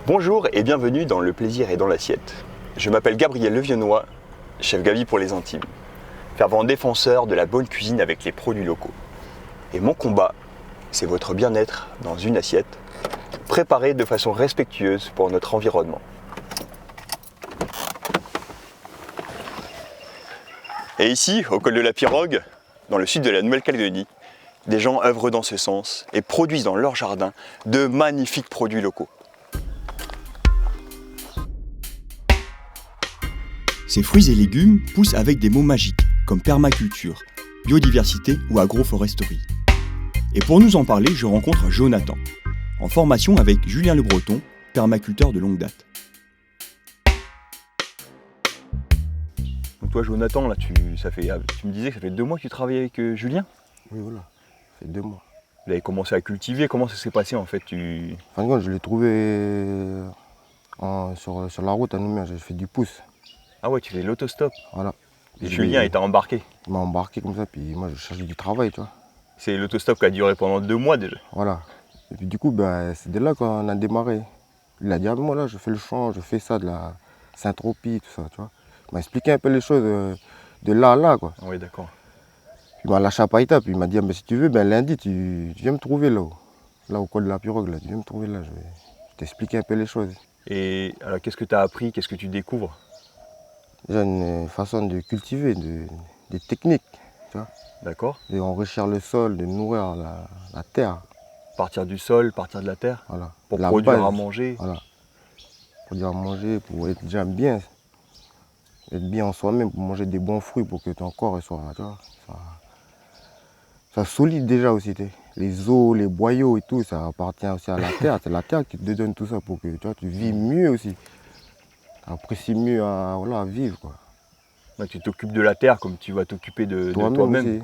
Bonjour et bienvenue dans Le plaisir est dans l'assiette. Je m'appelle Gabriel Leviennois, chef Gavi pour les intimes, fervent défenseur de la bonne cuisine avec les produits locaux. Et mon combat, c'est votre bien-être dans une assiette, préparée de façon respectueuse pour notre environnement. Et ici, au col de la Pirogue, dans le sud de la Nouvelle-Calédonie, des gens œuvrent dans ce sens et produisent dans leur jardin de magnifiques produits locaux. Ces fruits et légumes poussent avec des mots magiques comme permaculture, biodiversité ou agroforesterie. Et pour nous en parler, je rencontre Jonathan, en formation avec Julien Le Breton, permaculteur de longue date. Donc toi Jonathan, là, tu me disais que ça fait 2 mois que tu travailles avec Julien ? Oui, voilà, ça fait 2 mois. Vous avez commencé à cultiver, comment ça s'est passé en fait En fin de compte, je l'ai trouvé sur la route à Nouméa, j'ai fait du pouce. Ah ouais, tu fais l'autostop. Voilà. Et Julien était embarqué. Il m'a embarqué comme ça, puis moi je cherchais du travail, tu vois. C'est l'autostop qui a duré pendant 2 mois déjà. Voilà. Et puis du coup, c'est de là qu'on a démarré. Il a dit, ah, moi là, je fais le champ, je fais ça de la Saint-Tropez, tout ça, tu vois. Il m'a expliqué un peu les choses de là à là, quoi. Oui, d'accord. Puis il m'a lâché à Païta, puis il m'a dit, ah, si tu veux, lundi, tu viens me trouver là-haut. Là au col de la Pirogue, là, tu viens me trouver là, je vais t'expliquer un peu les choses. Et alors qu'est-ce que tu as appris, qu'est-ce que tu découvres ? Déjà une façon de cultiver, des techniques, tu vois. D'accord. D'enrichir le sol, de nourrir la terre. Partir du sol, partir de la terre, Voilà. pour La produire base, à manger. Voilà. Produire à manger, pour être déjà bien. Être bien en soi-même, pour manger des bons fruits, pour que ton corps soit, tu vois, soit solide déjà aussi. Les os, les boyaux et tout, ça appartient aussi à la terre. C'est la terre qui te donne tout ça pour que tu vis mieux aussi. Tu apprécies mieux à vivre, quoi. Donc, tu t'occupes de la terre comme tu vas t'occuper de toi-même. Aussi.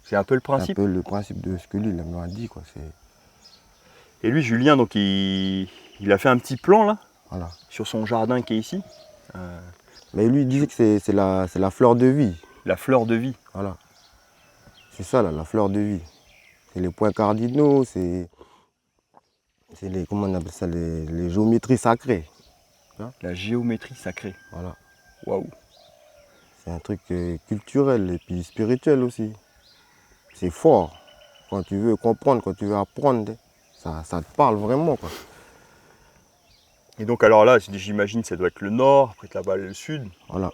C'est un peu le C'est un principe. peu le principe de ce que lui il m'a dit, quoi. Et lui, Julien, donc il a fait un petit plan là, Voilà. sur son jardin qui est ici. Mais lui, il disait que c'est la fleur de vie. La fleur de vie. Voilà. C'est ça, là, la fleur de vie. C'est les points cardinaux, c'est les, comment on appelle ça, les géométries sacrées. La géométrie sacrée. Voilà. Waouh. C'est un truc culturel et puis spirituel aussi. C'est fort. Quand tu veux comprendre, quand tu veux apprendre, ça te parle vraiment, quoi. Et donc alors là, j'imagine ça doit être le nord, après là-bas le sud. Voilà.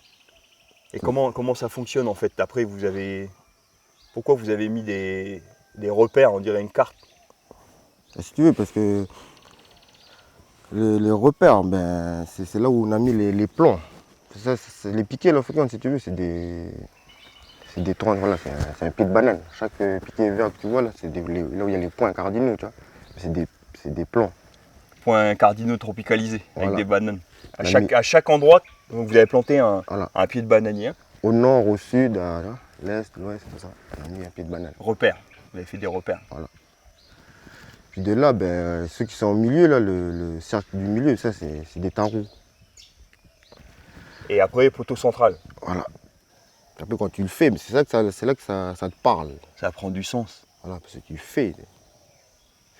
Et comment ça fonctionne en fait ? Après, pourquoi vous avez mis des repères, on dirait une carte ? Si tu veux, parce que les repères, c'est là où on a mis les plans. Les piquets, là, si tu veux, c'est des troncs, voilà, c'est un pied de banane. Chaque piquet vert que tu vois, là, c'est là où il y a les points cardinaux, tu vois. C'est des plans. Points cardinaux tropicalisés, avec Voilà. des bananes. À chaque endroit, donc vous avez planté un pied de bananier. Au nord, au sud, à l'est, l'ouest, tout ça, on a mis un pied de banane. Repères, vous avez fait des repères. Voilà. Puis de là, ceux qui sont au milieu, là, le cercle du milieu, ça c'est des tarots. Et après, poteau central. Voilà. Après quand tu le fais, c'est là que ça te parle. Ça prend du sens. Voilà, parce que tu fais.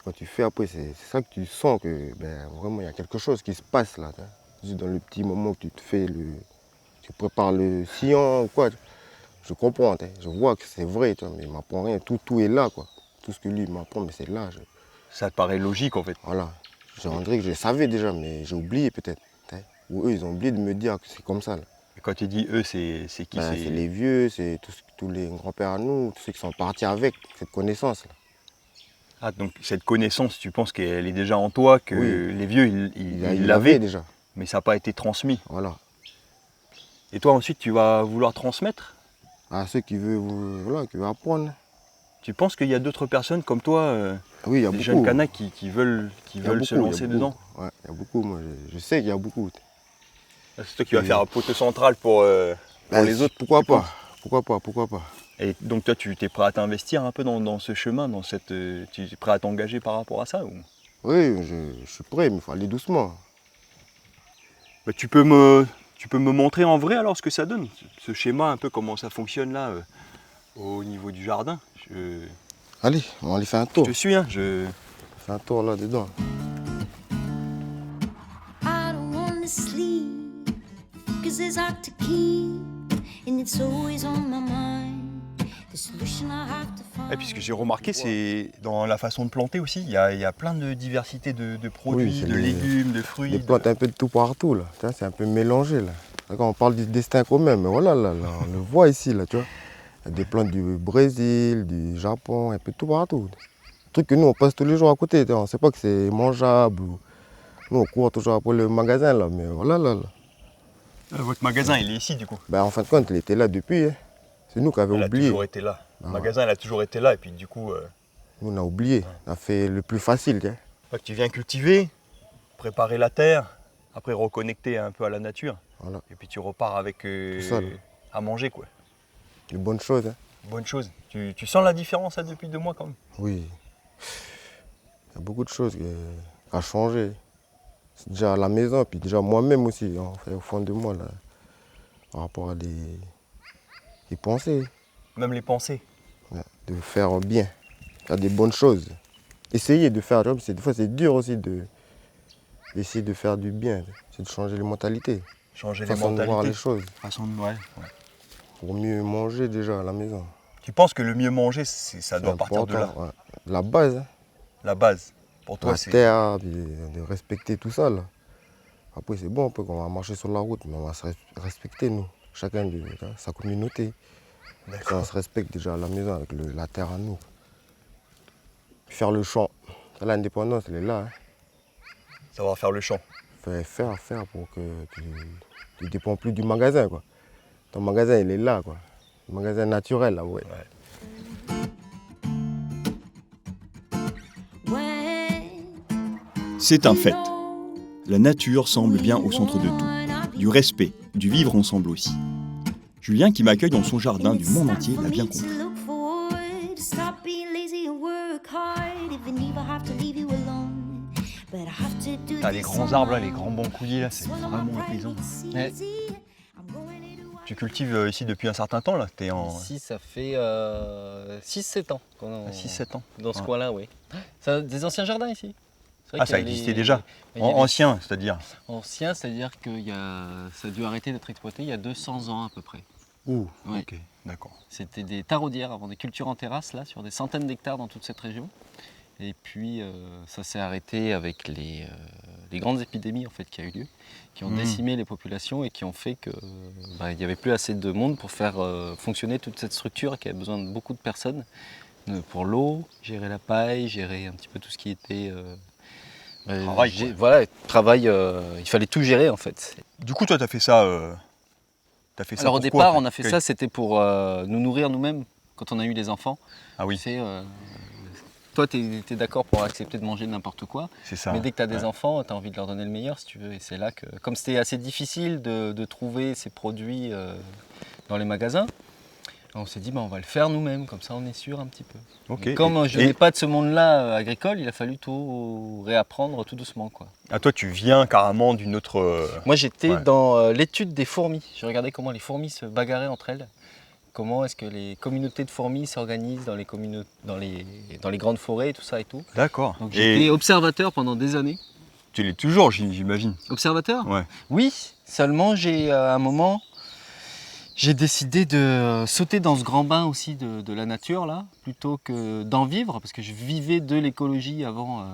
Quand tu fais après, c'est ça que tu sens que vraiment il y a quelque chose qui se passe là. Juste dans le petit moment que tu te fais tu prépares le sillon ou quoi. Je comprends, je vois que c'est vrai, mais il ne m'apprend rien. Tout est là, quoi. Tout ce que lui m'apprend, mais c'est là. Ça te paraît logique en fait. Voilà. On dirait que je le savais déjà, mais j'ai oublié peut-être. Ou eux, ils ont oublié de me dire que c'est comme ça. Là. Et quand tu dis eux, c'est qui ? C'est les vieux, c'est tous les grands-pères à nous, tous ceux qui sont partis avec cette connaissance-là. Ah, donc cette connaissance, tu penses qu'elle est déjà en toi, que les vieux, ils l'avaient déjà. Mais ça n'a pas été transmis. Voilà. Et toi ensuite, tu vas vouloir transmettre ? À ceux qui veulent apprendre. Tu penses qu'il y a d'autres personnes comme toi, oui, il y a des beaucoup. jeunes Kanaks qui veulent se lancer dedans ? Ouais, il y a beaucoup, moi je sais qu'il y a beaucoup. C'est toi qui vas faire un poteau central pour les autres. Pourquoi pas. Et donc toi, tu es prêt à t'investir un peu dans ce chemin, tu es prêt à t'engager par rapport à ça ou... Oui, je suis prêt, mais il faut aller doucement. Bah, tu peux me montrer en vrai alors ce que ça donne, ce schéma, un peu comment ça fonctionne là, au niveau du jardin. Allez, on va aller faire un tour. Je te suis, hein, Fais un tour là-dedans. promises are to keep, and it's always on my mind. The solution I have to find. Et puis ce que j'ai remarqué, c'est dans la façon de planter aussi, il y a plein de diversité de produits, Oui, c'est de légumes, de fruits. Des plantes un peu de tout partout, là. Tu vois, c'est un peu mélangé, là. Quand on parle du destin commun, mais voilà, là, on le voit ici, là, tu vois. Il y a des plantes du Brésil, du Japon, un peu de tout partout. Des trucs que nous, on passe tous les jours à côté, tu vois. On ne sait pas que c'est mangeable. Nous, on court toujours après le magasin, là, mais voilà, là. Votre magasin, il est ici du coup. Ben, en fin de compte, il était là depuis. Hein. C'est nous qui avions Il a oublié. toujours été là. Le Ah, magasin, il a toujours été là et puis du coup, Nous, on a oublié. On a fait le plus facile, tu vois. tu viens cultiver, préparer la terre, après reconnecter un peu à la nature. Voilà, Et puis tu repars avec ça, là. à manger quoi. les bonnes choses. Hein. Bonne chose. Tu sens la différence là, depuis 2 mois quand même? Oui. Il y a beaucoup de choses à changer. C'est déjà à la maison, puis déjà moi-même aussi, hein, au fond de moi, là, par rapport à des pensées, Même les pensées. ouais, de faire bien, faire des bonnes choses. Essayer de faire, des fois c'est dur aussi d'essayer de faire du bien, c'est de changer les mentalités, Changer les façon de voir mentalités. les choses, Façon de... ouais. pour mieux manger déjà à la maison. Tu penses que le mieux manger, ça C'est doit partir de là? important, ouais. La base, hein. La base. Pour toi, La c'est... terre, puis de respecter tout ça. Là. Après, c'est bon, on va marcher sur la route, mais on va se respecter, nous, chacun de sa communauté. On D'accord. se respecte déjà à la maison, avec la terre à nous. Puis faire le champ. L'indépendance, elle est là. Hein. Savoir faire le champ. Faire pour que tu ne dépends plus du magasin. Quoi. Ton magasin, il est là. Quoi. Le magasin naturel, là, ouais. C'est un fait. La nature semble bien au centre de tout. Du respect, du vivre ensemble aussi. Julien, qui m'accueille dans son jardin du monde entier, l'a bien compris. T'as les grands arbres là, les grands bancouilliers là, c'est vraiment apaisant. Ouais. Tu cultives ici depuis un certain temps là? T'es en Ici, ça fait 6-7 ans qu'on 6-7 ans. dans ce Ouais. coin-là, oui. C'est des anciens jardins ici. C'est vrai Ah, qu'il ça y a existait déjà. il y avait- Ancien, c'est-à-dire. Ancien, c'est-à-dire que ça a dû arrêter d'être exploité il y a 200 ans à peu près. Ouh, Ouais. ok, d'accord. C'était des taraudières avant, des cultures en terrasse, là, sur des centaines d'hectares dans toute cette région. Et puis, ça s'est arrêté avec les grandes épidémies en fait, qui a eu lieu, qui ont décimé les populations et qui ont fait qu'il n'y avait plus assez de monde pour faire fonctionner toute cette structure qui avait besoin de beaucoup de personnes pour l'eau, gérer la paille, gérer un petit peu tout ce qui était... Travail, quoi. Voilà, travail, il fallait tout gérer en fait. Du coup, toi, t'as fait ça. T'as fait ça Alors au pourquoi, départ, en on a fait fait? ça, c'était pour nous nourrir nous-mêmes quand on a eu les enfants. Ah oui, Tu sais, toi, tu es d'accord pour accepter de manger n'importe quoi, c'est ça. mais dès que tu as des Ouais. enfants, tu as envie de leur donner le meilleur si tu veux. Et c'est là que, comme c'était assez difficile de trouver ces produits dans les magasins, on s'est dit on va le faire nous-mêmes, comme ça on est sûr un petit peu. Ok. Et comme je Et- n'ai pas de ce monde-là agricole, il a fallu tout réapprendre tout doucement, quoi. Ah, toi, tu viens carrément d'une autre. Moi, j'étais Ouais. dans l'étude des fourmis. Je regardais comment les fourmis se bagarraient entre elles. Comment est-ce que les communautés de fourmis s'organisent dans les grandes forêts et tout ça et tout. D'accord. Donc j'étais Et observateur pendant des années. tu l'es toujours, j'imagine. Observateur? Ouais. Oui, seulement à un moment, j'ai décidé de sauter dans ce grand bain aussi de la nature, là, plutôt que d'en vivre, parce que je vivais de l'écologie avant,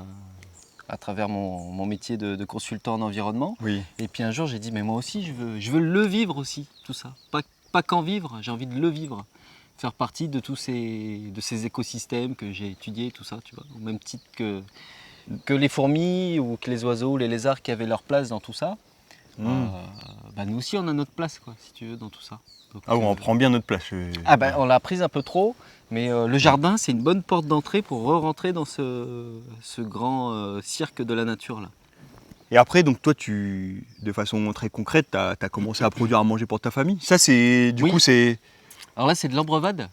à travers mon métier de consultant en environnement. Oui. Et puis un jour, j'ai dit, mais moi aussi, je veux le vivre aussi, tout ça. Pas qu'en vivre, j'ai envie de le vivre. Faire partie de tous ces écosystèmes que j'ai étudiés, tout ça, tu vois. Au même titre que les fourmis ou que les oiseaux, les lézards qui avaient leur place dans tout ça. Nous aussi, on a notre place, quoi, si tu veux, dans tout ça. Donc, Ah oui, on prend bien notre place. on l'a prise un peu trop, mais le jardin, c'est une bonne porte d'entrée pour re-rentrer dans ce grand cirque de la nature, là. Et après, donc toi, de façon très concrète, tu as commencé à produire à manger pour ta famille. Ça, c'est. Du Oui. coup, c'est. Alors là, c'est de l'ambrevade,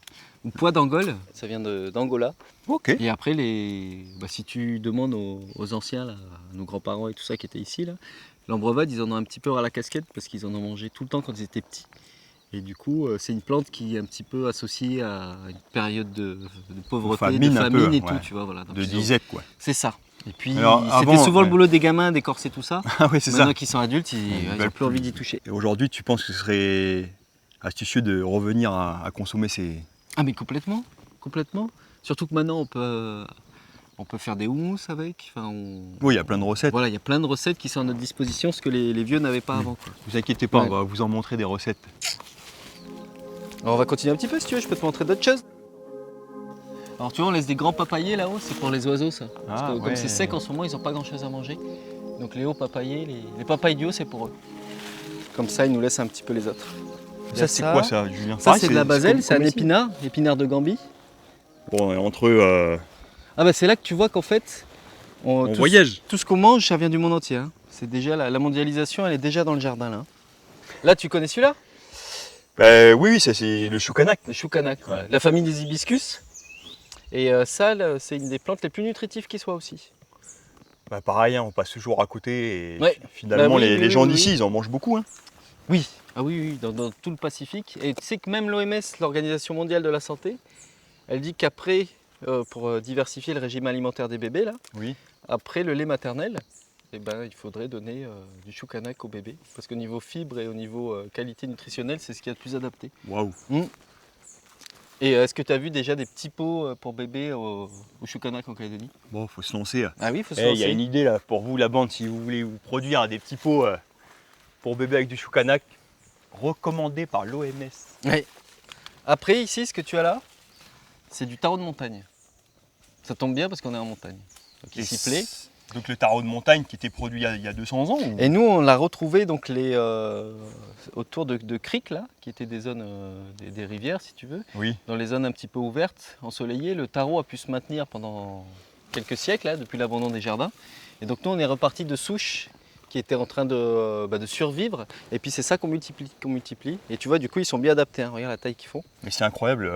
ou pois d'Angole, ça vient d'Angola. Ok. Et après, si tu demandes aux anciens, là, à nos grands-parents et tout ça qui étaient ici, là, l'ambrevade, ils en ont un petit peu à la casquette parce qu'ils en ont mangé tout le temps quand ils étaient petits. Et du coup, c'est une plante qui est un petit peu associée à une période de pauvreté, Famine de un peu, famine et ouais. tout, tu vois. Voilà. Donc, De ils ont- disette, quoi. C'est ça. Et puis, Alors, c'était avant, souvent le ouais. boulot des gamins d'écorcer tout ça. Ah ouais, c'est ça. Maintenant qu'ils sont adultes, ils veulent n'ont plus envie d'y toucher. Et aujourd'hui, tu penses que ce serait astucieux de revenir à consommer ces... Ah mais complètement, complètement. Surtout que maintenant on peut faire des houmous avec. Enfin, Oui, il y a plein de recettes. voilà, il y a plein de recettes qui sont à notre disposition, ce que les vieux n'avaient pas avant. Quoi. Vous inquiétez pas, Ouais. on va vous en montrer des recettes. Alors on va continuer un petit peu si tu veux, je peux te montrer d'autres choses. Alors tu vois, on laisse des grands papayers là-haut, c'est pour les oiseaux ça. Parce que comme c'est sec en ce moment, ils n'ont pas grand-chose à manger. Donc les hauts papayers, les papayes du haut, c'est pour eux. Comme ça, ils nous laissent un petit peu les autres. Il y a Ça, c'est quoi ça, Julien? Ça, Pareil, c'est de la baselle, c'est un comme ici. épinard de Gambie. Bon, et entre eux, Ah bah c'est là que tu vois qu'en fait, on tout, voyage. tout ce qu'on mange, ça vient du monde entier. Hein. C'est déjà la mondialisation, elle est déjà dans le jardin là. Là, tu connais celui-là? Oui, ça c'est le choucanac. Le choucanac, Ouais. la famille des hibiscus. Et ça, là, c'est une des plantes les plus nutritives qui soit aussi. Bah, pareil, hein, on passe toujours à côté et Ouais. finalement Bah oui, les oui, gens oui, d'ici, oui. ils en mangent beaucoup. Hein. Oui, ah oui, dans tout le Pacifique. Et tu sais que même l'OMS, l'Organisation mondiale de la santé, elle dit qu'après, pour diversifier le régime alimentaire des bébés, là, Oui. après le lait maternel, eh ben, il faudrait donner du choucanac au bébé. Parce qu'au niveau fibre et au niveau qualité nutritionnelle, c'est ce qu'il y a de plus adapté. Waouh. Et est-ce que tu as vu déjà des petits pots pour bébé au choucanac en Calédonie? Bon, faut se lancer. Ah oui, il faut se Il y a lancer. une idée là pour vous, la bande, si vous voulez vous produire des petits pots pour bébé avec du choucanac, recommandé par l'OMS. Ouais. Après, ici, ce que tu as là, c'est du taro de montagne. Ça tombe bien parce qu'on est en montagne. Donc il s'y plaît. Donc le tarot de montagne qui était produit il y a 200 ans ou... Et nous, on l'a retrouvé donc autour de criques, là, qui étaient des zones, des rivières, si tu veux. Oui. Dans les zones un petit peu ouvertes, ensoleillées, le taro a pu se maintenir pendant quelques siècles, là, depuis l'abandon des jardins. Et donc nous, on est reparti de souches qui étaient en train de survivre. Et puis c'est ça qu'on multiplie. Et tu vois, du coup, ils sont bien adaptés. Hein. Regarde la taille qu'ils font. Mais c'est incroyable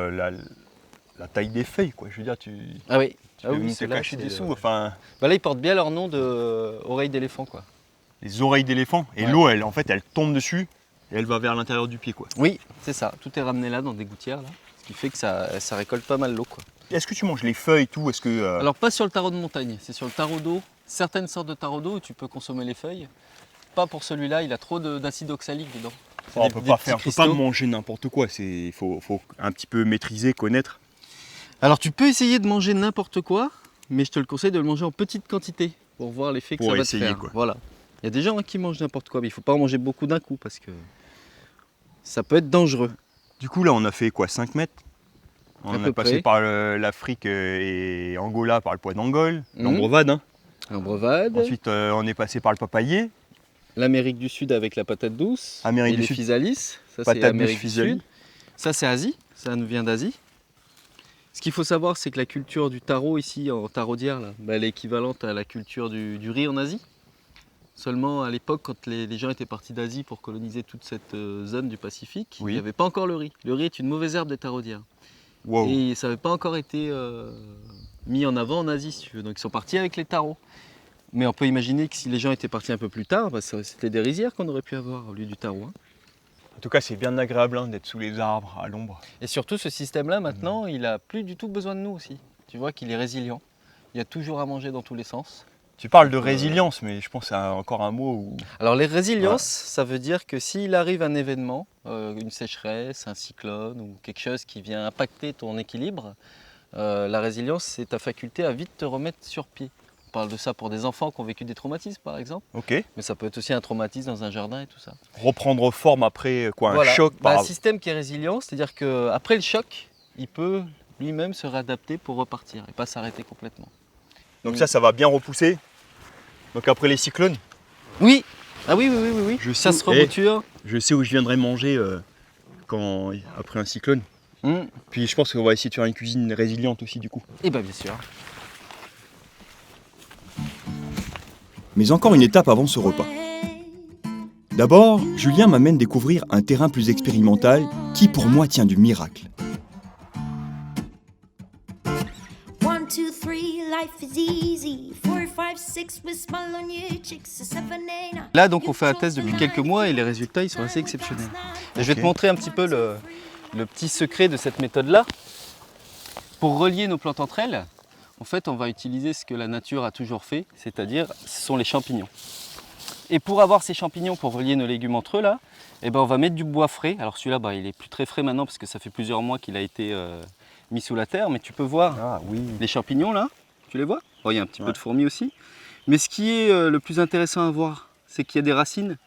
la taille des feuilles, quoi. Je veux dire, tu Ah oui. peux même te ceux-là, cacher c'est dessous. le- Enfin, Bah là, ils portent bien leur nom de oreille d'éléphant, quoi. les oreilles d'éléphant. Et Ouais. l'eau, elle, en fait, elle tombe dessus et elle va vers l'intérieur du pied, quoi. Oui, c'est ça. Tout est ramené là dans des gouttières, là. Ce qui fait que ça récolte pas mal l'eau, quoi. Est-ce que tu manges les feuilles, tout? Est-ce que Alors pas sur le taro de montagne, c'est sur le taro d'eau. Certaines sortes de taro d'eau où tu peux consommer les feuilles. Pas pour celui-là, il a trop d'acide oxalique dedans. C'est on des- peut des pas petits faire, on peut cristaux. pas manger n'importe quoi. Il faut un petit peu maîtriser, connaître. Alors tu peux essayer de manger n'importe quoi, mais je te le conseille de le manger en petite quantité pour voir l'effet que Pour ça va essayer, te faire. quoi. Voilà. Il y a des gens qui mangent n'importe quoi, mais il faut pas en manger beaucoup d'un coup parce que ça peut être dangereux. Du coup, là, on a fait quoi, 5 mètres? On À a peu passé près. par l'Afrique et Angola par le poids d'Angole, Mhm. l'Ambrevade. Hein. Un brevade, Ensuite, on est passé par le papayer. l'Amérique du Sud avec la patate douce, Amérique et du les Sud. physalis, ça c'est Patate Amérique douce, du physalis. Sud. Ça c'est Asie, ça nous vient d'Asie. Ce qu'il faut savoir, c'est que la culture du taro ici en taraudière, là, bah, elle est équivalente à la culture du riz en Asie. Seulement à l'époque, quand les gens étaient partis d'Asie pour coloniser toute cette zone du Pacifique, Oui. il n'y avait pas encore le riz. Le riz est une mauvaise herbe des taraudières. Wow. Et ça n'avait pas encore été mis en avant en Asie, si tu veux. Donc ils sont partis avec les taros. Mais on peut imaginer que si les gens étaient partis un peu plus tard, bah, c'était des rizières qu'on aurait pu avoir au lieu du taro. Hein. En tout cas, c'est bien agréable hein, d'être sous les arbres, à l'ombre. Et surtout, ce système-là, maintenant, il n'a plus du tout besoin de nous aussi. Tu vois qu'il est résilient. Il y a toujours à manger dans tous les sens. Tu parles de résilience, mais je pense que c'est encore un mot où... Alors, les résiliences, ça veut dire que s'il arrive un événement, une sécheresse, un cyclone ou quelque chose qui vient impacter ton équilibre, la résilience, c'est ta faculté à vite te remettre sur pied. On parle de ça pour des enfants qui ont vécu des traumatismes, par exemple. Ok. Mais ça peut être aussi un traumatisme dans un jardin et tout ça. Reprendre forme après quoi, un Voilà. choc Bah, par... un système qui est résilient, c'est-à-dire qu'après le choc, il peut lui-même se réadapter pour repartir et pas s'arrêter complètement. Donc ça va bien repousser. Donc après les cyclones, Oui. Ah oui. Je Ça sais- se rebouture. je sais où je viendrai manger après un cyclone. Puis je pense qu'on va essayer de faire une cuisine résiliente aussi du coup. Et bien sûr. Mais encore une étape avant ce repas. D'abord, Julien m'amène découvrir un terrain plus expérimental qui pour moi tient du miracle. 1, 2, 3, life is easy. 4, 5, 6, with smile on your cheeks. 7, 8, 9. Là, donc, on fait un test depuis quelques mois et les résultats, ils sont assez exceptionnels. Et je vais te montrer un petit peu le petit secret de cette méthode-là. Pour relier nos plantes entre elles, En fait, on va utiliser ce que la nature a toujours fait, c'est-à-dire ce sont les champignons. Et pour avoir ces champignons, pour relier nos légumes entre eux, là, eh ben, on va mettre du bois frais. Alors celui-là, bah, il est plus très frais maintenant parce que ça fait plusieurs mois qu'il a été mis sous la terre. Mais tu peux voir Ah oui. les champignons là, tu les vois? Oh, il y a un petit peu de fourmis aussi. Mais ce qui est le plus intéressant à voir, c'est qu'il y a des racines.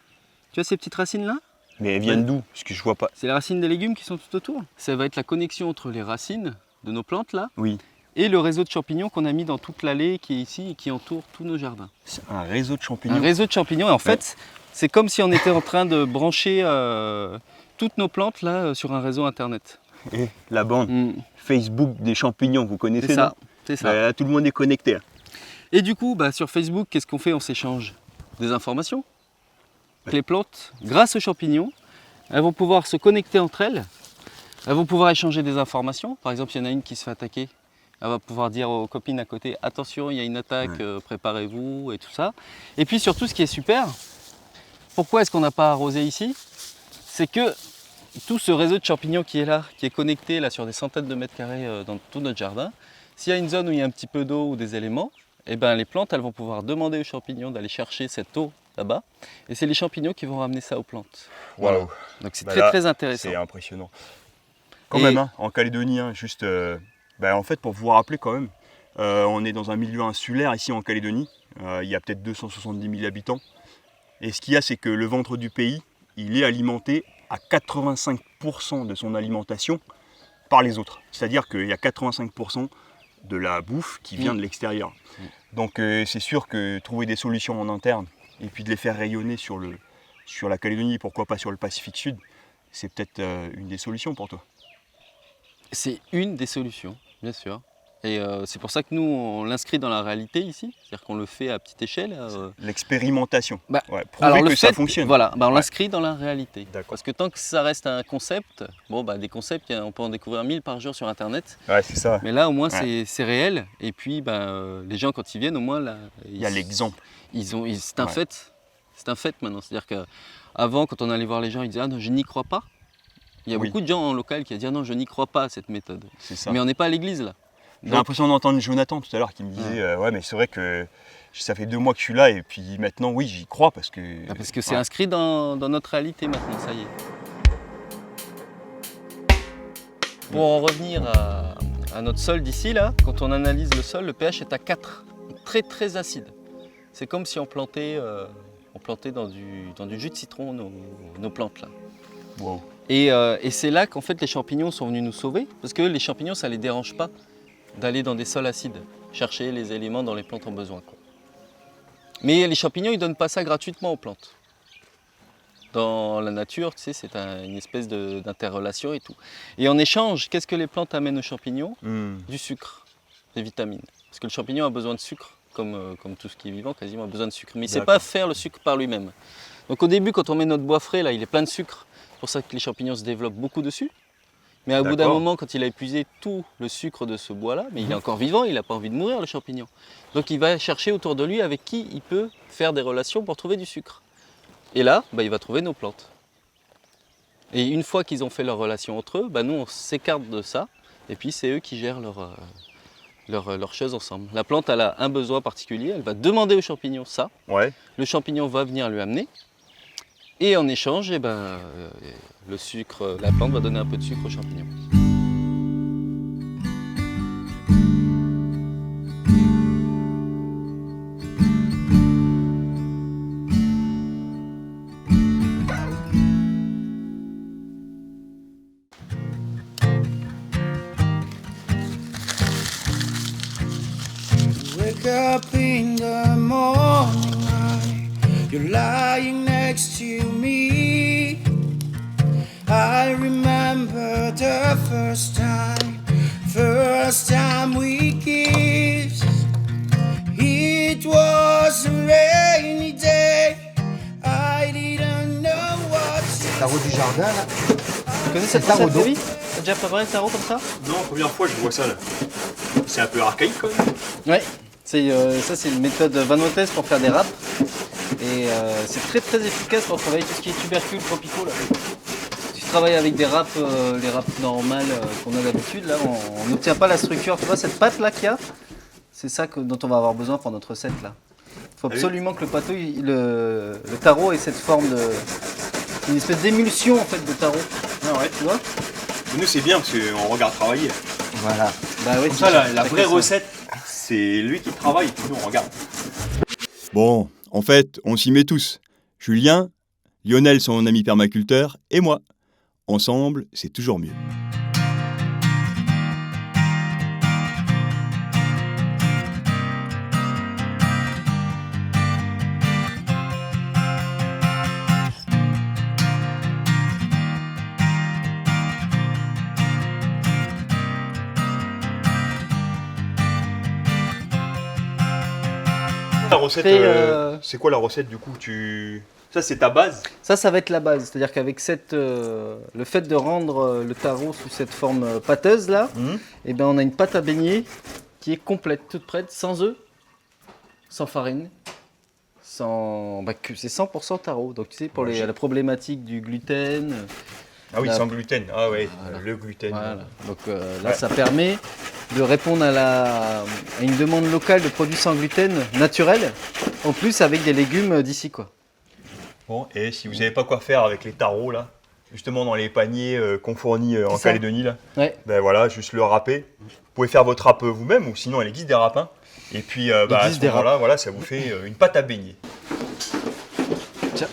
Tu vois ces petites racines là? Mais elles viennent d'où? Parce que je vois pas. C'est les racines des légumes qui sont tout autour. Ça va être la connexion entre les racines de nos plantes là Oui. et le réseau de champignons qu'on a mis dans toute l'allée qui est ici et qui entoure tous nos jardins. C'est un réseau de champignons. Un réseau de champignons et en fait, c'est comme si on était en train de brancher toutes nos plantes là sur un réseau internet. Et la bande Facebook des champignons, vous connaissez? C'est ça, non c'est ça. Tout le monde est connecté. Et du coup, bah, sur Facebook, qu'est-ce qu'on fait? On s'échange des informations. Les plantes, grâce aux champignons, elles vont pouvoir se connecter entre elles. Elles vont pouvoir échanger des informations. Par exemple, il y en a une qui se fait attaquer. Elle va pouvoir dire aux copines à côté, attention, il y a une attaque, préparez-vous et tout ça. Et puis surtout, ce qui est super, pourquoi est-ce qu'on n'a pas arrosé ici? C'est que tout ce réseau de champignons qui est là, qui est connecté là sur des centaines de mètres carrés dans tout notre jardin, s'il y a une zone où il y a un petit peu d'eau ou des éléments, eh ben, les plantes elles vont pouvoir demander aux champignons d'aller chercher cette eau là-bas. Et c'est les champignons qui vont ramener ça aux plantes. Waouh. Donc c'est Bah là, très intéressant. C'est impressionnant. Quand Et- même, hein, en Calédonie, hein, juste, en fait, pour vous rappeler quand même, on est dans un milieu insulaire ici en Calédonie. Il y a peut-être 270 000 habitants. Et ce qu'il y a, c'est que le ventre du pays, il est alimenté à 85% de son alimentation par les autres. C'est-à-dire qu'il y a 85% de la bouffe qui vient de l'extérieur. Donc c'est sûr que trouver des solutions en interne et puis de les faire rayonner sur la Calédonie, pourquoi pas sur le Pacifique Sud, c'est peut-être une des solutions pour toi. C'est une des solutions, bien sûr. Et c'est pour ça que nous, on l'inscrit dans la réalité ici, c'est-à-dire qu'on le fait à petite échelle. L'expérimentation. Bah, Prouver alors le que fait, ça fonctionne. voilà, on Ouais. l'inscrit dans la réalité. D'accord. Parce que tant que ça reste un concept, des concepts, on peut en découvrir 1000 par jour sur Internet. Ouais, c'est ça. Mais là, au moins, Ouais. c'est réel. Et puis, les gens, quand ils viennent, au moins, là, Il y a l'exemple. c'est un Ouais. fait. C'est un fait maintenant. C'est-à-dire qu'avant, quand on allait voir les gens, ils disaient « Ah non, je n'y crois pas ». Il y a Oui. beaucoup de gens en local qui disent « Ah non, je n'y crois pas à cette méthode C'est ». ça. Mais on n'est pas à l'église, là. J'ai Donc, l'impression d'entendre Jonathan tout à l'heure qui me disait ouais mais c'est vrai que ça fait 2 mois que je suis là et puis maintenant oui j'y crois parce que. parce que c'est Ouais. inscrit dans notre réalité maintenant, ça y est. Pour en revenir à notre sol d'ici, là, quand on analyse le sol, le pH est à 4, très très acide. C'est comme si on plantait dans du jus de citron nos plantes là. Wow. Et c'est là qu'en fait les champignons sont venus nous sauver, parce que les champignons ça les dérange pas d'aller dans des sols acides, chercher les éléments dont les plantes ont besoin, quoi. Mais les champignons ils donnent pas ça gratuitement aux plantes. Dans la nature, tu sais, c'est une espèce d'interrelation et tout. Et en échange, qu'est-ce que les plantes amènent aux champignons? Du sucre, des vitamines. Parce que le champignon a besoin de sucre, comme tout ce qui est vivant, quasiment a besoin de sucre. Mais il ne sait pas faire le sucre par lui-même. Donc au début, quand on met notre bois frais, là, il est plein de sucre. C'est pour ça que les champignons se développent beaucoup dessus. Mais au bout d'un D'accord. moment, quand il a épuisé tout le sucre de ce bois-là, mais il est encore vivant, il n'a pas envie de mourir, le champignon. Donc il va chercher autour de lui avec qui il peut faire des relations pour trouver du sucre. Et là, il va trouver nos plantes. Et une fois qu'ils ont fait leur relation entre eux, nous on s'écarte de ça, et puis c'est eux qui gèrent leurs choses ensemble. La plante elle a un besoin particulier, elle va demander au champignon ça, Ouais. le champignon va venir lui amener, et en échange, le sucre, la plante va donner un peu de sucre au champignon. Wake up in the morning light, you're lying next to me. I remember the first time we kissed. It was a rainy day, I didn't know what to Tarot du jardin, là. Tu connais C'est cette le tarot recette, d'eau. David? T'as déjà préparé le tarot comme ça? Non, première fois je vois ça là. C'est un peu archaïque quand même. Ouais, ça c'est une méthode vanotaise pour faire des râpes. Et c'est très très efficace pour travailler tout ce qui est tubercules tropicaux là. Si tu travailles avec des râpes, les râpes normales qu'on a d'habitude, là on n'obtient pas la structure. Tu vois cette pâte là qu'il y a? c'est ça dont on va avoir besoin pour notre recette là. Il faut Ah oui. absolument que le pâteau, le taro ait cette forme de... une espèce d'émulsion en fait de taro. Ah ouais. Tu vois? Nous, c'est bien parce qu'on regarde travailler. Voilà. Bah oui, Comme ça, la vraie recette, c'est lui qui travaille, puis nous, on regarde. Bon, en fait, on s'y met tous. Julien, Lionel, son ami permaculteur, et moi. Ensemble, c'est toujours mieux. La recette, Après, c'est quoi la recette du coup Ça, c'est ta base. Ça va être la base. C'est-à-dire qu'avec le fait de rendre le taro sous cette forme pâteuse là, eh ben, on a une pâte à beignet qui est complète, toute prête, sans œufs, sans farine, c'est 100% taro. Donc tu sais, pour Ouais, la problématique du gluten, Ah oui, La- sans gluten. Ah ouais, Voilà. le gluten. voilà. Donc là, Ouais. ça permet de répondre à une demande locale de produits sans gluten naturels, en plus avec des légumes d'ici quoi. Bon, et si vous savez pas quoi faire avec les tarots là, justement dans les paniers qu'on fournit en C'est ça. Calédonie là, Ouais. ben voilà, juste le râper. Vous pouvez faire votre râpe vous-même ou sinon il existe des râpes. Et puis à existe ce des moment-là, voilà, ça vous fait une pâte à beignet. Tiens.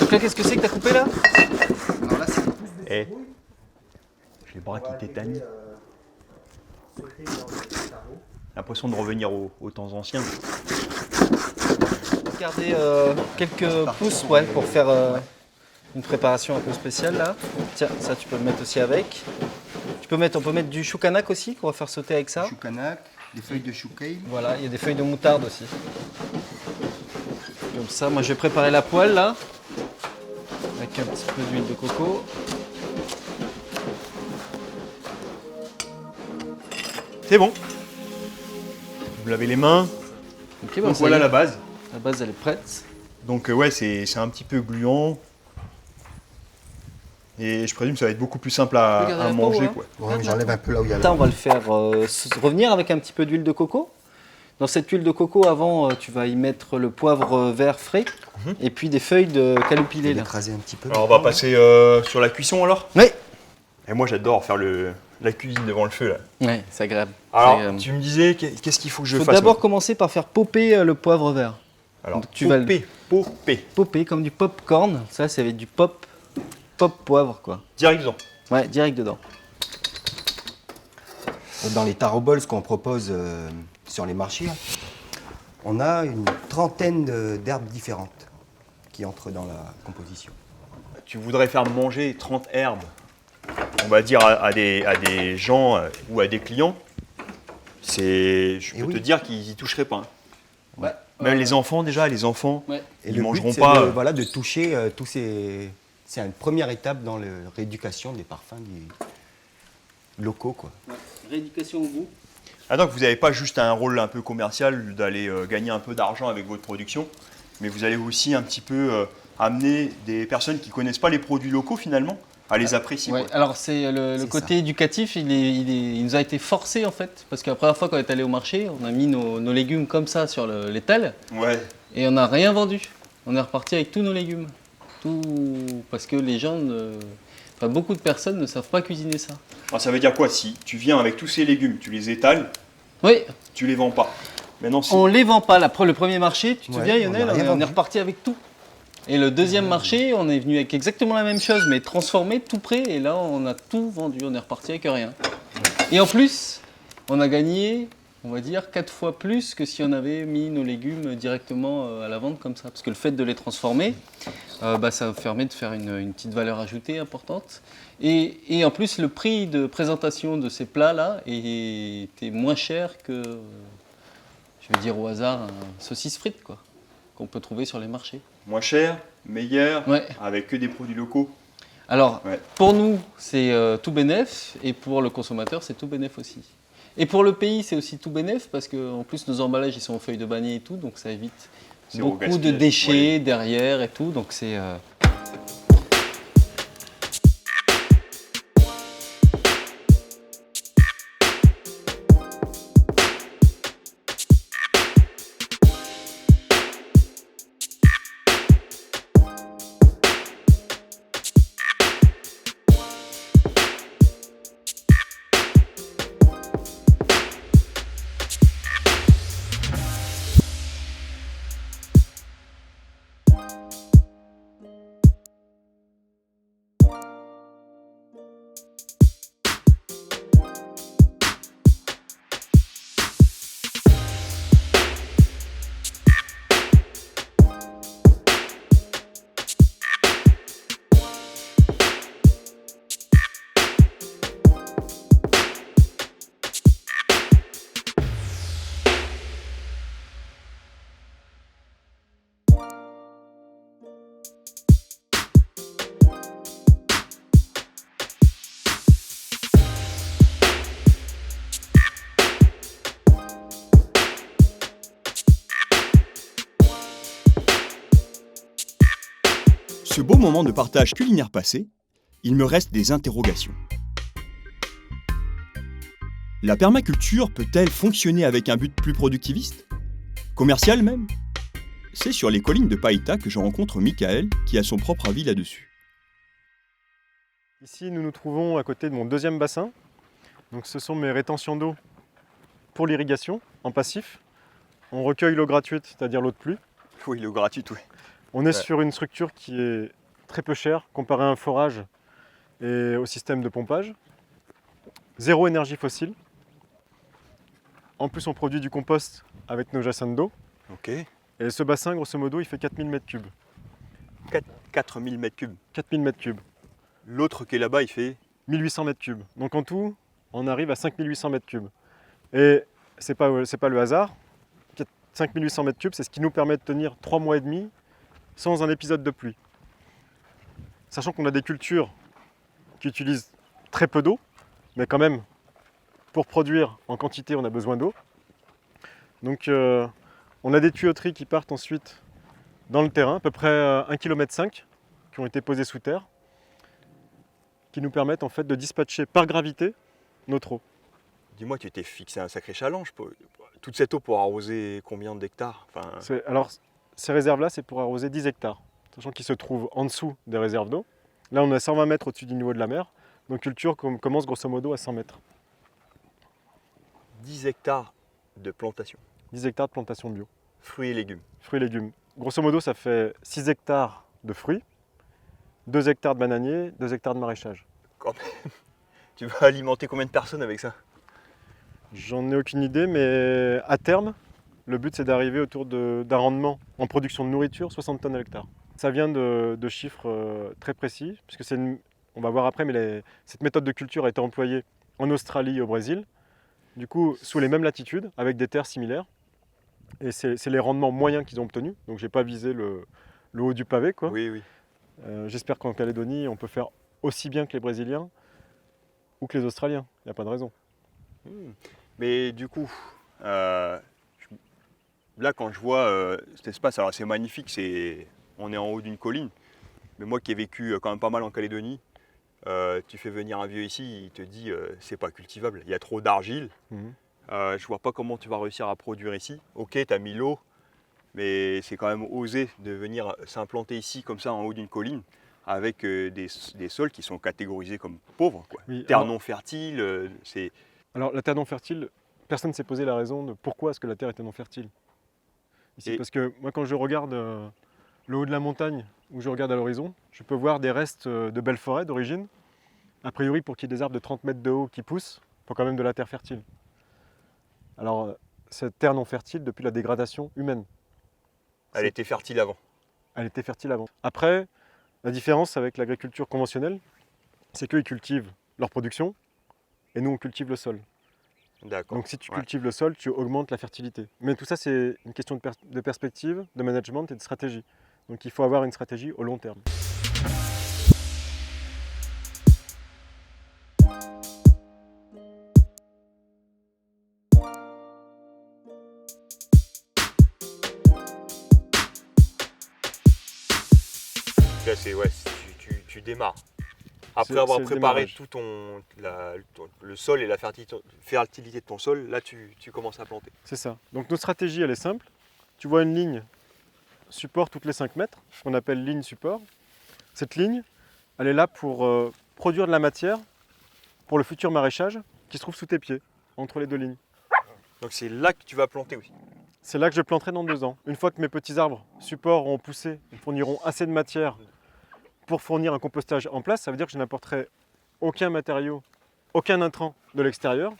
Donc là, qu'est-ce que c'est que t'as coupé là? Alors là, c'est Et j'ai les bras qui tétanient. L'impression de revenir aux temps anciens. garder quelques pouces pour faire une préparation un peu spéciale là. Tiens, ça tu peux le mettre aussi avec. On peut mettre du choucanac aussi qu'on va faire sauter avec ça. Choucanac, des feuilles de choucaille. Voilà, il y a des feuilles de moutarde aussi. Comme ça, moi je vais préparer la poêle là. Avec un petit peu d'huile de coco. C'est bon. Vous lavez les mains. Ok, bah, Donc ça voilà y est, la base. la base elle est prête. Donc ouais, c'est un petit peu gluant. Et je présume que ça va être beaucoup plus simple Regardez à la peau, manger. hein. Quoi. Ouais, j'enlève un peu là où il y a Ça, la... on va le faire revenir avec un petit peu d'huile de coco. Dans cette huile de coco, avant, tu vas y mettre le poivre vert frais et puis des feuilles de Je calopilé. vais Là. l'écraser un petit peu. Alors on va passer sur la cuisson alors. Oui. Et moi j'adore faire la cuisine devant le feu là. Ouais, c'est agréable. Alors tu me disais qu'est-ce qu'il faut que je Il faut fasse d'abord moi commencer par faire popper le poivre vert. Alors donc, tu vas popper. Popper comme du pop-corn. Ça va être du pop poivre quoi. Direct dedans. Ouais, direct dedans. Dans les taro balls qu'on propose sur les marchés, on a une trentaine d'herbes différentes qui entrent dans la composition. Tu voudrais faire manger 30 herbes, on va dire à des gens ou à des clients, je peux oui. te dire qu'ils y toucheraient pas. Hein. Ouais. Même les enfants déjà, les enfants, Ouais. Et ils le mangeront but, c'est pas. de toucher tous ces... C'est une première étape dans la rééducation des parfums locaux, quoi. Rééducation au goût. Ah donc vous n'avez pas juste un rôle un peu commercial d'aller gagner un peu d'argent avec votre production, mais vous allez aussi un petit peu amener des personnes qui connaissent pas les produits locaux finalement à les apprécier. Ouais, quoi. alors c'est le C'est côté éducatif, il nous a été forcé en fait, parce que la première fois qu'on est allé au marché, on a mis nos légumes comme ça sur l'étal Ouais. et on n'a rien vendu. On est reparti avec tous nos légumes. Tout parce que les gens, beaucoup de personnes ne savent pas cuisiner ça. Alors ça veut dire quoi si tu viens avec tous ces légumes, tu les étales, Oui, tu les vends pas. Maintenant si on les vend pas. Le premier marché, tu te Ouais, souviens, on Lionel, a rien on est vendu. reparti avec tout. Et le deuxième marché, on est venu avec exactement la même chose, mais transformé, tout prêt. Et là, on a tout vendu. On est reparti avec rien. Et en plus, on a gagné, on va dire, 4 fois plus que si on avait mis nos légumes directement à la vente comme ça. Parce que le fait de les transformer, ça permet de faire une petite valeur ajoutée importante. Et en plus, le prix de présentation de ces plats-là était moins cher que, je vais dire au hasard, un saucisse frites, quoi, qu'on peut trouver sur les marchés. moins cher, meilleur, Ouais. avec que des produits locaux. Alors, Ouais. pour nous, c'est tout bénef, et pour le consommateur, c'est tout bénef aussi. Et pour le pays, c'est aussi tout bénef, parce qu'en plus, nos emballages, ils sont en feuilles de bannier et tout, donc ça évite Zéro beaucoup de gaspillage. déchets Ouais. derrière et tout, donc c'est... ce beau moment de partage culinaire passé, il me reste des interrogations. La permaculture peut-elle fonctionner avec un but plus productiviste? Commercial même? C'est sur les collines de Païta que je rencontre Michael qui a son propre avis là-dessus. Ici, nous nous trouvons à côté de mon deuxième bassin. Donc, ce sont mes rétentions d'eau pour l'irrigation en passif. On recueille l'eau gratuite, c'est-à-dire l'eau de pluie. Oui, l'eau gratuite, oui. On est sur une structure qui est très peu chère comparée à un forage et au système de pompage. Zéro énergie fossile. En plus, on produit du compost avec nos jassins d'eau. Ok. Et ce bassin, grosso modo, il fait 4000 m3. 4000 m3. 4000 m3. L'autre qui est là-bas, il fait 1800 m3. Donc en tout, on arrive à 5800 m3. Et c'est pas le hasard. 5800 m3, c'est ce qui nous permet de tenir 3 mois et demi sans un épisode de pluie. Sachant qu'on a des cultures qui utilisent très peu d'eau, mais quand même, pour produire en quantité, on a besoin d'eau. Donc on a des tuyauteries qui partent ensuite dans le terrain, à peu près 1,5 km, qui ont été posées sous terre, qui nous permettent en fait de dispatcher par gravité notre eau. Dis-moi, tu t'es fixé un sacré challenge. Toute cette eau pour arroser combien d'hectares? Alors, ces réserves-là, c'est pour arroser 10 hectares, sachant qu'ils se trouvent en dessous des réserves d'eau. Là, on est à 120 mètres au-dessus du niveau de la mer. Donc, culture commence grosso modo à 100 mètres. 10 hectares de plantation. 10 hectares de plantation bio. Fruits et légumes. Fruits et légumes. Grosso modo, ça fait 6 hectares de fruits, 2 hectares de bananiers, 2 hectares de maraîchage. Quand même. Tu vas alimenter combien de personnes avec ça? J'en ai aucune idée, mais à terme, le but c'est d'arriver autour d'un rendement en production de nourriture 60 tonnes à l'hectare. Ça vient de chiffres très précis, puisque on va voir après, mais cette méthode de culture a été employée en Australie et au Brésil, du coup sous les mêmes latitudes, avec des terres similaires. Et c'est les rendements moyens qu'ils ont obtenus, donc j'ai pas visé le haut du pavé, quoi. Oui, oui. J'espère qu'en Calédonie, on peut faire aussi bien que les Brésiliens ou que les Australiens, il n'y a pas de raison. Mais du coup, là quand je vois cet espace, alors c'est magnifique, on est en haut d'une colline, mais moi qui ai vécu quand même pas mal en Calédonie, tu fais venir un vieux ici, il te dit c'est pas cultivable, il y a trop d'argile, je vois pas comment tu vas réussir à produire ici. Ok, tu as mis l'eau, mais c'est quand même osé de venir s'implanter ici comme ça en haut d'une colline, avec des sols qui sont catégorisés comme pauvres, quoi. Oui, Terre alors- non fertile, c'est... Alors la terre non fertile, personne ne s'est posé la raison de pourquoi est-ce que la terre était non fertile. Ici, Et- parce que moi quand je regarde le haut de la montagne, où je regarde à l'horizon, je peux voir des restes de belles forêts d'origine. A priori, pour qu'il y ait des arbres de 30 mètres de haut qui poussent, il faut quand même de la terre fertile. Alors cette terre non fertile, depuis la dégradation humaine, Elle était fertile avant. elle était fertile avant. Après, la différence avec l'agriculture conventionnelle, c'est qu'eux ils cultivent leur production et nous on cultive le sol. D'accord. Donc si tu Ouais. cultives le sol, tu augmentes la fertilité. Mais tout ça, c'est une question de perspective, de management et de stratégie. Donc il faut avoir une stratégie au long terme. Là, tu démarres. Après C'est avoir le préparé démarrage. tout le sol et la fertilité de ton sol, là tu commences à planter. C'est ça. Donc notre stratégie, elle est simple. Tu vois une ligne support toutes les 5 mètres, qu'on appelle ligne support. Cette ligne, elle est là pour produire de la matière pour le futur maraîchage qui se trouve sous tes pieds, entre les deux lignes. Donc c'est là que tu vas planter aussi. C'est là que je planterai dans 2 ans. Une fois que mes petits arbres supports ont poussé, ils fourniront assez de matière pour fournir un compostage en place. Ça veut dire que je n'apporterai aucun matériau, aucun intrant de l'extérieur.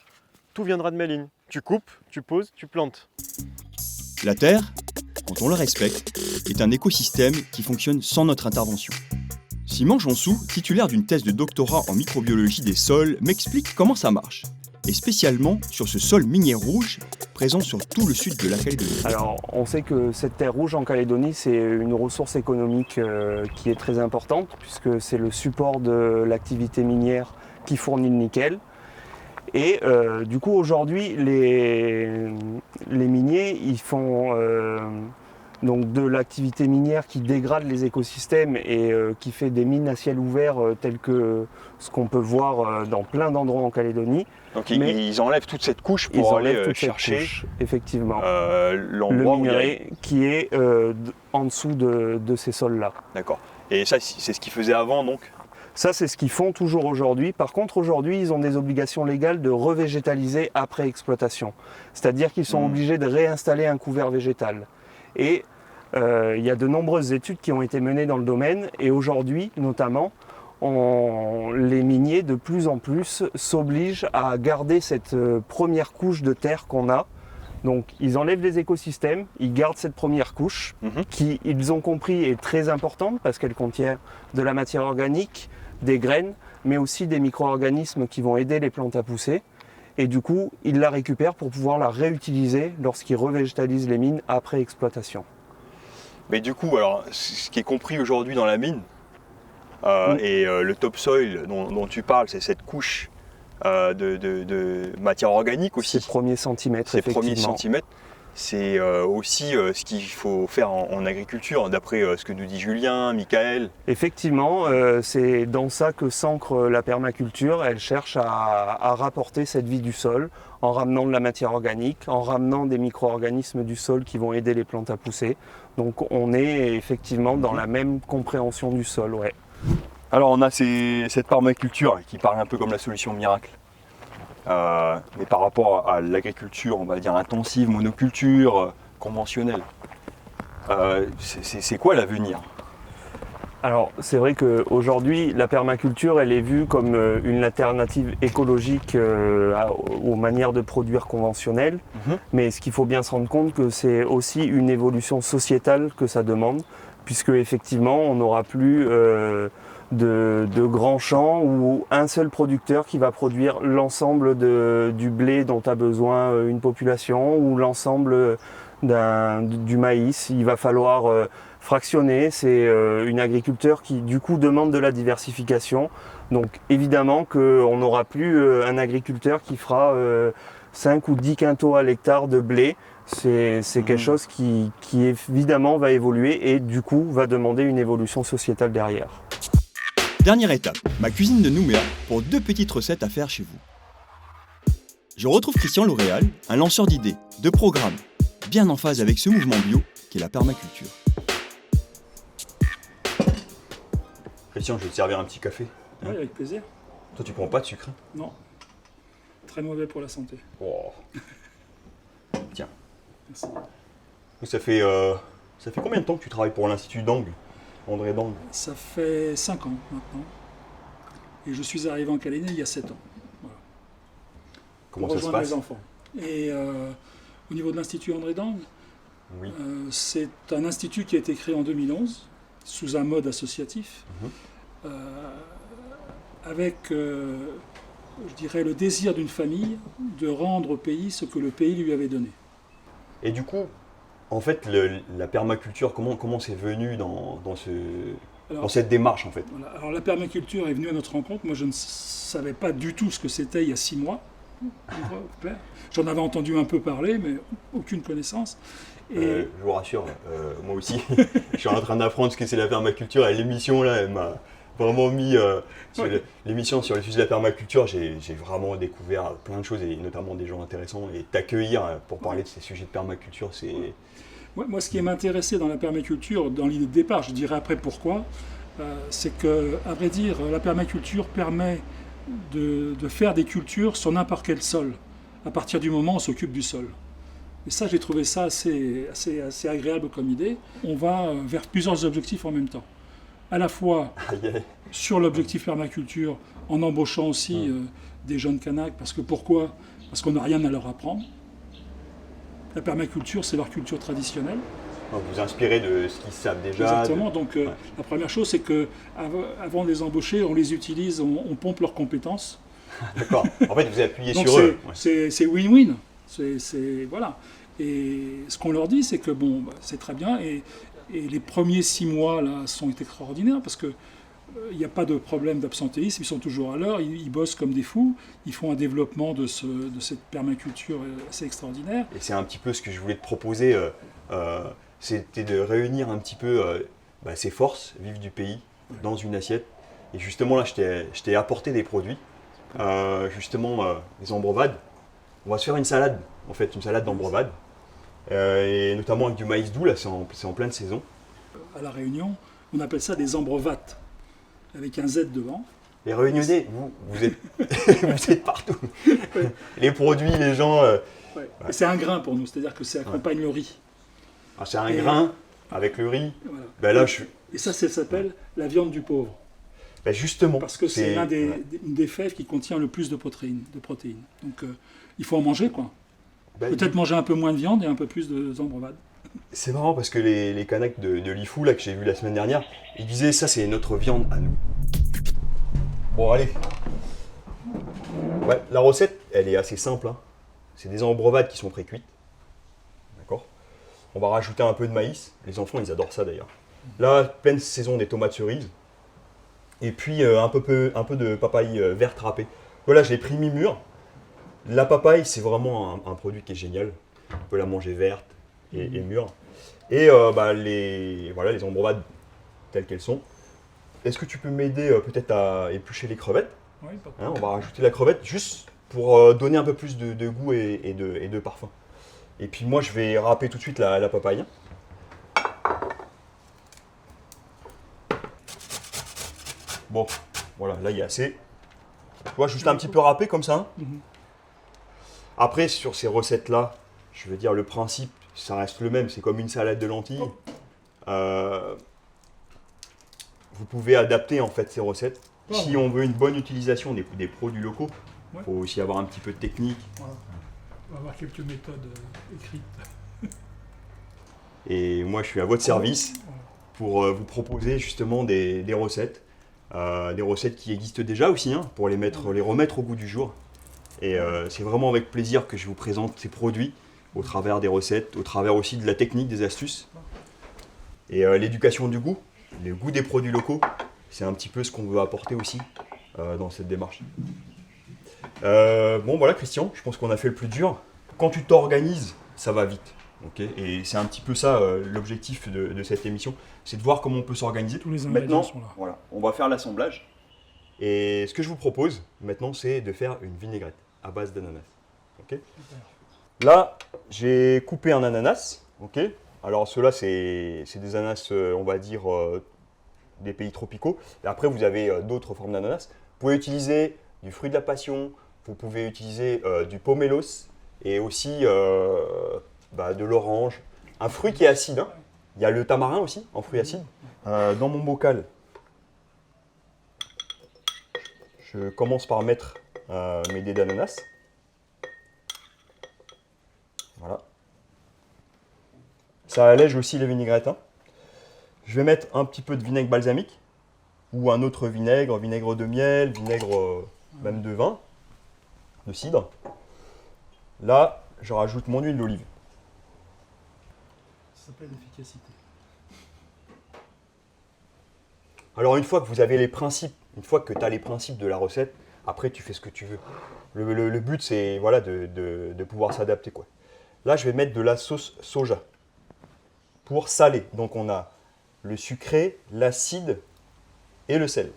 Tout viendra de mes lignes. Tu coupes, tu poses, tu plantes. La Terre, quand on le respecte, est un écosystème qui fonctionne sans notre intervention. Simon Jonsou, titulaire d'une thèse de doctorat en microbiologie des sols, m'explique comment ça marche, et spécialement sur ce sol minier rouge présent sur tout le sud de la Calédonie. Alors, on sait que cette terre rouge en Calédonie, c'est une ressource économique qui est très importante, puisque c'est le support de l'activité minière qui fournit le nickel. Et du coup, aujourd'hui, les miniers, ils font donc de l'activité minière qui dégrade les écosystèmes et qui fait des mines à ciel ouvert telles que ce qu'on peut voir dans plein d'endroits en Calédonie. Donc Mais ils enlèvent toute cette couche Ils pour aller enlèvent toute cette chercher couche, effectivement, le l'endroit où il y a... minerai qui est en dessous de ces sols-là. D'accord. Et ça, c'est ce qu'ils faisaient avant, donc? Ça, c'est ce qu'ils font toujours aujourd'hui. Par contre, aujourd'hui, ils ont des obligations légales de revégétaliser après exploitation. C'est-à-dire qu'ils sont obligés de réinstaller un couvert végétal. Et il y a de nombreuses études qui ont été menées dans le domaine. Et aujourd'hui, notamment, les miniers, de plus en plus, s'obligent à garder cette première couche de terre qu'on a. Donc, ils enlèvent les écosystèmes, ils gardent cette première couche, qui, ils ont compris, est très importante parce qu'elle contient de la matière organique, des graines, mais aussi des micro-organismes qui vont aider les plantes à pousser. Et du coup, ils la récupèrent pour pouvoir la réutiliser lorsqu'ils revégétalisent les mines après exploitation. Mais du coup, alors, ce qui est compris aujourd'hui dans la mine, et le topsoil dont tu parles, c'est cette couche de matière organique aussi. Ces premiers centimètres, Ces effectivement. premiers centimètres, c'est aussi ce qu'il faut faire en agriculture, d'après ce que nous dit Julien, Michael. Effectivement, c'est dans ça que s'ancre la permaculture. Elle cherche à rapporter cette vie du sol en ramenant de la matière organique, en ramenant des micro-organismes du sol qui vont aider les plantes à pousser. Donc on est effectivement dans la même compréhension du sol, ouais. Alors on a cette permaculture qui paraît un peu comme la solution miracle. Mais par rapport à l'agriculture, on va dire intensive, monoculture, conventionnelle, c'est quoi l'avenir? Alors c'est vrai qu'aujourd'hui la permaculture elle est vue comme une alternative écologique aux manières de produire conventionnelles, mais ce qu'il faut bien se rendre compte que c'est aussi une évolution sociétale que ça demande, puisque effectivement on n'aura plus de grands champs ou un seul producteur qui va produire l'ensemble du blé dont a besoin une population ou l'ensemble du maïs. Il va falloir fractionner. C'est une agriculture qui du coup demande de la diversification. Donc évidemment qu'on n'aura plus un agriculteur qui fera 5 ou 10 quintaux à l'hectare de blé. C'est quelque chose qui évidemment va évoluer et du coup va demander une évolution sociétale derrière. Dernière étape, ma cuisine de Nouméa pour 2 petites recettes à faire chez vous. Je retrouve Christian L'Oréal, un lanceur d'idées, de programmes, bien en phase avec ce mouvement bio qu'est la permaculture. Christian, je vais te servir un petit café. Oui, avec plaisir. Toi, tu prends pas de sucre? Non. Très mauvais pour la santé. Oh. Tiens. Merci. Ça fait combien de temps que tu travailles pour l'Institut d'Angle, André d'Angle? Ça fait 5 ans maintenant. Et je suis arrivé en Calédonie il y a 7 ans. Voilà. Comment pour ça se rejoindre passe? mes enfants. Et au niveau de l'Institut André d'Angle, Oui. c'est un institut qui a été créé en 2011 sous un mode associatif, avec, je dirais, le désir d'une famille de rendre au pays ce que le pays lui avait donné. Et du coup, en fait, la permaculture, comment c'est venu dans cette démarche en fait? Voilà. Alors la permaculture est venue à notre rencontre. Moi, je ne savais pas du tout ce que c'était il y a 6 mois. J'en avais entendu un peu parler, mais aucune connaissance. Et Je vous rassure, moi aussi, je suis en train d'apprendre ce que c'est la permaculture et l'émission là, elle m'a vraiment mis l'émission sur le sujet de la permaculture. J'ai vraiment découvert plein de choses et notamment des gens intéressants. Et t'accueillir pour parler de ces sujets de permaculture, c'est... moi, ce qui m'intéressait dans la permaculture, dans l'idée de départ, je dirais après pourquoi, c'est que, à vrai dire, la permaculture permet de faire des cultures sur n'importe quel sol, à partir du moment où on s'occupe du sol. Et ça, j'ai trouvé ça assez agréable comme idée. On va vers plusieurs objectifs en même temps. À la fois sur l'objectif permaculture, en embauchant aussi des jeunes Kanaks, parce que pourquoi? Parce qu'on n'a rien à leur apprendre. La permaculture, c'est leur culture traditionnelle. Vous vous inspirez de ce qu'ils savent déjà. Exactement. Donc la première chose, c'est que avant de les embaucher, on les utilise, on pompe leurs compétences. D'accord. En fait, vous appuyez donc sur eux. C'est win-win. Voilà. Et ce qu'on leur dit, c'est que bon, c'est très bien. Et les premiers 6 mois là sont extraordinaires parce que il n'y a pas de problème d'absentéisme, ils sont toujours à l'heure, ils bossent comme des fous, ils font un développement de cette permaculture assez extraordinaire. Et c'est un petit peu ce que je voulais te proposer. c'était de réunir un petit peu ces forces vives du pays dans une assiette. Et justement là, je t'ai apporté des produits, des embrovades. On va se faire une salade, en fait, une salade d'embrovades. Et notamment avec du maïs doux, là c'est en pleine saison. À La Réunion, on appelle ça des embrovates, avec un Z devant. Les Réunionnais, vous êtes, vous êtes partout. Les produits, les gens... Ouais. Et c'est un grain pour nous, c'est-à-dire que ça accompagne le riz. Ah, c'est un grain avec le riz. Voilà. Ben là, Et ça s'appelle la viande du pauvre. Ben justement. Parce que c'est une des fèves qui contient le plus de protéines. Donc il faut en manger, quoi. Ben, Peut-être manger un peu moins de viande et un peu plus d'embrovades. C'est marrant parce que les Kanaks de Lifou, là, que j'ai vu la semaine dernière, ils disaient ça c'est notre viande à nous. Bon allez. Ouais, la recette, elle est assez simple. Hein. C'est des embrovades qui sont pré-cuites. D'accord. On va rajouter un peu de maïs. Les enfants, ils adorent ça d'ailleurs. Là, pleine saison des tomates cerises. Et puis un peu de papaye verte râpée. Voilà, je l'ai pris mi-mûr. La papaye, c'est vraiment un produit qui est génial. On peut la manger verte et mûre. Et les embrovades telles qu'elles sont. Est-ce que tu peux m'aider peut-être à éplucher les crevettes? Oui, pas de On problème. va rajouter la crevette juste pour donner un peu plus de goût et de parfum. Et puis moi, je vais râper tout de suite la papaye. Bon, voilà, là il y a assez. Tu vois, juste un petit peu râpé comme ça. Mhm. Après, sur ces recettes-là, je veux dire, le principe, ça reste le même. C'est comme une salade de lentilles. Vous pouvez adapter en fait ces recettes. Si on veut une bonne utilisation des produits locaux, il faut aussi avoir un petit peu de technique. Voilà. On va avoir quelques méthodes écrites. Et moi, je suis à votre service pour vous proposer justement des recettes. Des recettes qui existent déjà aussi, hein, pour les remettre au goût du jour. Et c'est vraiment avec plaisir que je vous présente ces produits au travers des recettes, au travers aussi de la technique, des astuces. Et l'éducation du goût, le goût des produits locaux, c'est un petit peu ce qu'on veut apporter aussi dans cette démarche. Bon voilà Christian, je pense qu'on a fait le plus dur. Quand tu t'organises, ça va vite. Okay, et c'est un petit peu ça l'objectif de cette émission, c'est de voir comment on peut s'organiser. Tous les ingrédients sont là. Voilà, on va faire l'assemblage. Et ce que je vous propose maintenant, c'est de faire une vinaigrette à base d'ananas. Okay. Là, j'ai coupé un ananas. Okay. Alors ceux-là, c'est des ananas, on va dire, des pays tropicaux. Et après, vous avez d'autres formes d'ananas. Vous pouvez utiliser du fruit de la passion, vous pouvez utiliser du pomelos et aussi de l'orange. Un fruit qui est acide. Hein. Il y a le tamarin aussi, en fruit acide. Dans mon bocal, je commence par mettre mes dés d'ananas. Voilà. Ça allège aussi les vinaigrettes. Hein. Je vais mettre un petit peu de vinaigre balsamique ou un autre vinaigre de miel, vinaigre même de vin, de cidre. Là, je rajoute mon huile d'olive. Ça s'appelle l'efficacité. Alors une fois que vous avez les principes, une fois que tu as les principes de la recette, après tu fais ce que tu veux. Le but c'est voilà, de pouvoir s'adapter, quoi. Là je vais mettre de la sauce soja pour saler. Donc on a le sucré, l'acide et le sel.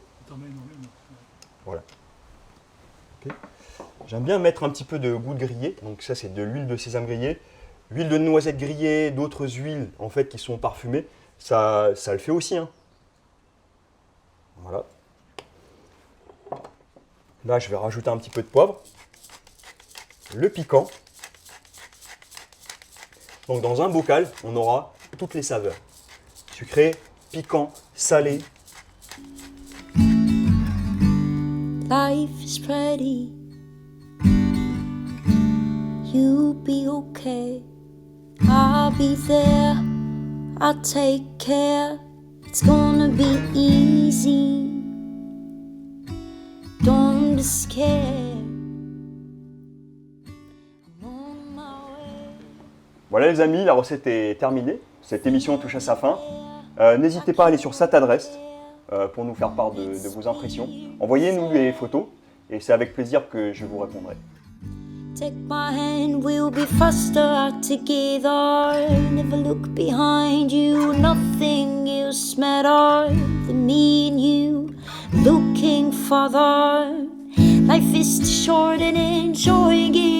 Voilà. Okay. J'aime bien mettre un petit peu de goutte grillée. Donc ça c'est de l'huile de sésame grillée, huile de noisette grillée, d'autres huiles en fait qui sont parfumées. Ça le fait aussi. Hein. Voilà. Là, je vais rajouter un petit peu de poivre. Le piquant. Donc, dans un bocal, on aura toutes les saveurs. Sucré, piquant, salé. Life is pretty. You'll be okay. I'll be there. I'll take care. It's gonna be easy. Don't be scared. I'm on my way. Voilà les amis, la recette est terminée. Cette émission touche à sa fin. N'hésitez pas à aller sur cette adresse pour nous faire part de vos impressions. Envoyez-nous les photos et c'est avec plaisir que je vous répondrai. Take my hand, we'll be faster together. Never look behind you, nothing else matters than me and you looking farther. Life is too short and enjoying it